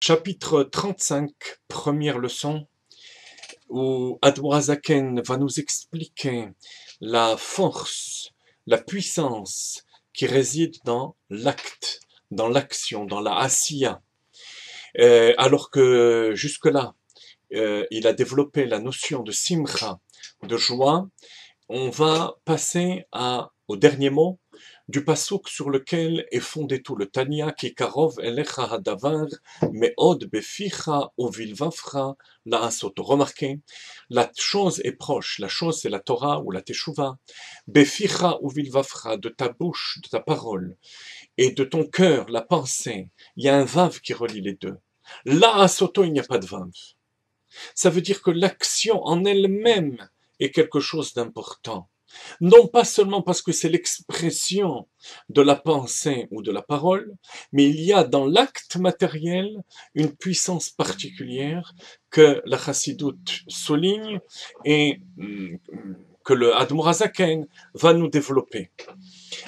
Chapitre 35, première leçon, où Admor HaZaken va nous expliquer la force, la puissance qui réside dans l'acte, dans l'action, dans la asiya. Alors que jusque-là, il a développé la notion de simcha, de joie, on va passer au dernier mot du pasuk sur lequel est fondé tout le Tanya, qui est Karov elecha hadavar meod beficha uvilvavcha laasot. Remarquez, la chose est proche, la chose c'est la Torah ou la Teshuvah. Beficha uvilvavcha, de ta bouche, de ta parole, et de ton cœur, la pensée. Il y a un vav qui relie les deux. Laasoto, il n'y a pas de vav. Ça veut dire que l'action en elle-même est quelque chose d'important. Non pas seulement parce que c'est l'expression de la pensée ou de la parole, mais il y a dans l'acte matériel une puissance particulière que la Chassidoute souligne et que le Admor HaZaken va nous développer.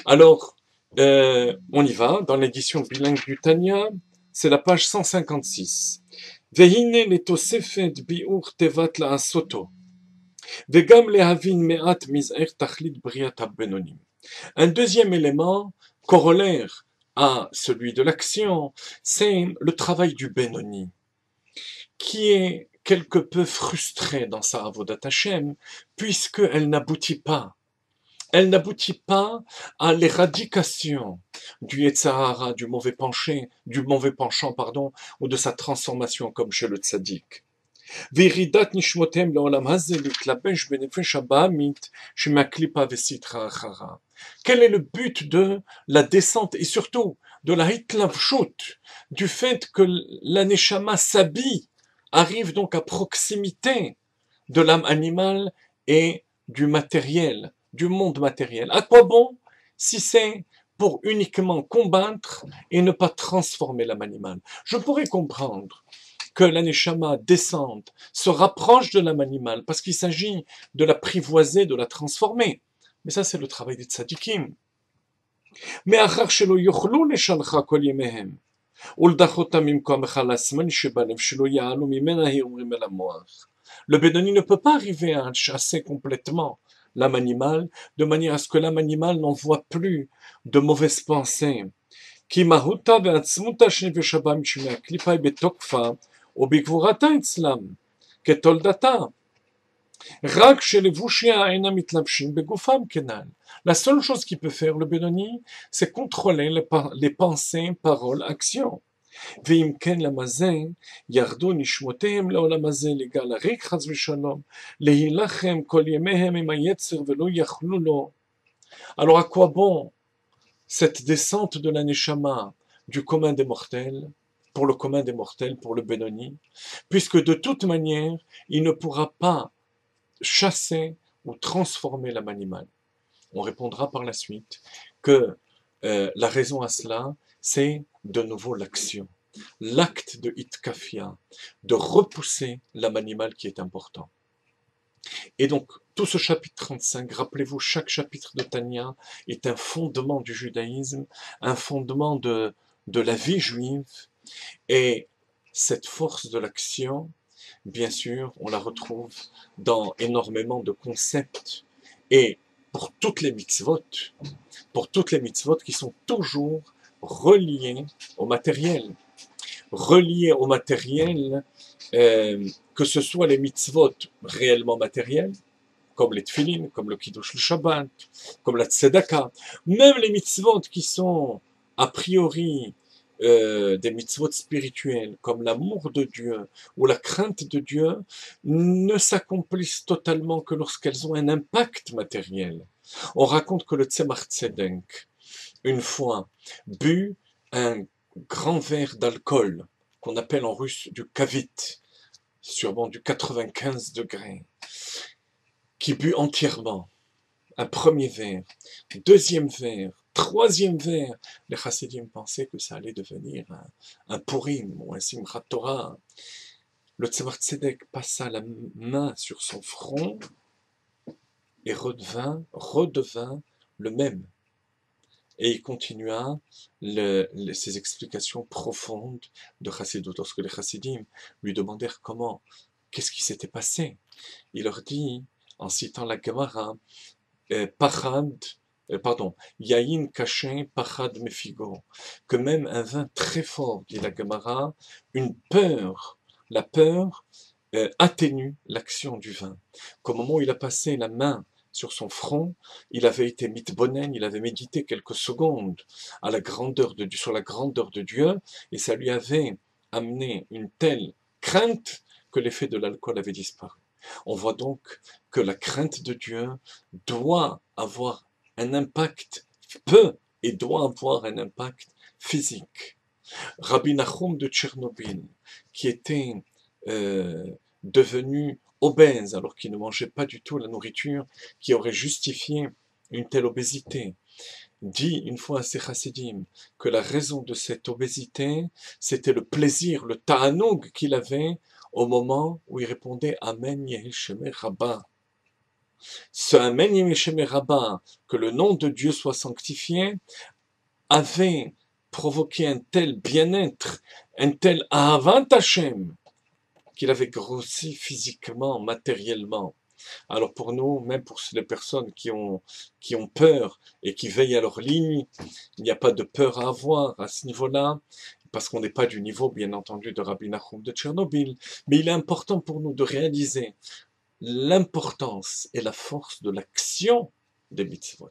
Alors, on y va, dans l'édition bilingue du Tanya, c'est la page 156. Vehine letosefet biur tevat la'asoto. Un deuxième élément corollaire à celui de l'action, c'est le travail du Benoni, qui est quelque peu frustré dans sa Avodat Hashem, puisqu'elle n'aboutit pas. Elle n'aboutit pas à l'éradication du Yetzer Hara, du mauvais penchant, ou de sa transformation comme chez le tzaddik. Quel est le but de la descente et surtout de la hitlavshut, du fait que la neshama s'habille, arrive donc à proximité de l'âme animale et du matériel, du monde matériel. À quoi bon si c'est pour uniquement combattre et ne pas transformer l'âme animale? Je pourrais comprendre que la neshama descende, se rapproche de l'âme animale, parce qu'il s'agit de l'apprivoiser, de la transformer. Mais ça, c'est le travail des tzadikim. Mais achar shelo yochlu leshalcha kol yemehem, uldachota mimkom chalasman shebalev shelo ya'alu mimena hirurim el hamoach. Le Benoni ne peut pas arriver à chasser complètement l'âme animale, de manière à ce que l'âme animale n'envoie plus de mauvaises pensées. Ki mahuta ve'atzmuta shnei shaba mishmei klipa betokfa, ובגבורתה אצלם, כתולדתה. רק שלבושיה אינם מתלבשים בגופם כנ"ל. La seule chose qu'il peut faire, le Benoni, c'est contrôler les pensées, paroles, actions. ואם כן למזה, ירדו נשמותיהם לעולם הזה לגל הריק חס ושלום, להילחם כל ימיהם עם היצר ולא יכלו לו. Alors à quoi bon cette descente de la Neshama du commun des mortels, pour le commun des mortels, pour le Benoni, puisque de toute manière, il ne pourra pas chasser ou transformer l'âme animale. On répondra par la suite que la raison à cela, c'est de nouveau l'action, l'acte de Hitkafia, de repousser l'âme animale qui est important. Et donc, tout ce chapitre 35, rappelez-vous, chaque chapitre de Tanya est un fondement du judaïsme, un fondement de la vie juive, et cette force de l'action, bien sûr, on la retrouve dans énormément de concepts, et pour toutes les mitzvot qui sont toujours reliées au matériel, que ce soit les mitzvot réellement matériels, comme les tefillin, comme le kiddush le Shabbat, comme la tzedaka, même les mitzvot qui sont a priori des mitzvot spirituels, comme l'amour de Dieu ou la crainte de Dieu, ne s'accomplissent totalement que lorsqu'elles ont un impact matériel. On raconte que le Tzemach Tzedek, une fois, but un grand verre d'alcool, qu'on appelle en russe du kavit, sûrement du 95 degrés, qui but entièrement. Un premier verre, deuxième verre, troisième verre. Les chassidim pensaient que ça allait devenir un Purim ou un Simchat Torah. Le Tzemach Tzedek passa la main sur son front et redevint le même. Et il continua ses explications profondes de Chassidut. Lorsque les Chassidim lui demandèrent qu'est-ce qui s'était passé, il leur dit, en citant la Gemara, Pachad, Yain Kashin Pachad Mefigo, que même un vin très fort, dit la Gemara, la peur atténue l'action du vin. Qu'au moment où il a passé la main sur son front, il avait été mitbonen, il avait médité quelques secondes sur la grandeur de Dieu, et ça lui avait amené une telle crainte que l'effet de l'alcool avait disparu. On voit donc que la crainte de Dieu doit avoir un impact, peut et doit avoir un impact physique. Rabbi Nachum de Tchernobyl, qui était devenu obèse alors qu'il ne mangeait pas du tout la nourriture qui aurait justifié une telle obésité, dit une fois à ses chassidim que la raison de cette obésité, c'était le plaisir, le ta'anoug qu'il avait au moment où il répondait Amen Yehi Shemeh Rabbah. Ce Amen Yehi Shemeh Rabbah, que le nom de Dieu soit sanctifié, avait provoqué un tel bien-être, un tel Ahavat Hashem, qu'il avait grossi physiquement, matériellement. Alors pour nous, même pour les personnes qui ont peur et qui veillent à leur ligne, il n'y a pas de peur à avoir à ce niveau-là, parce qu'on n'est pas du niveau, bien entendu, de Rabbi Nachum de Tchernobyl, mais il est important pour nous de réaliser l'importance et la force de l'action des mitzvot.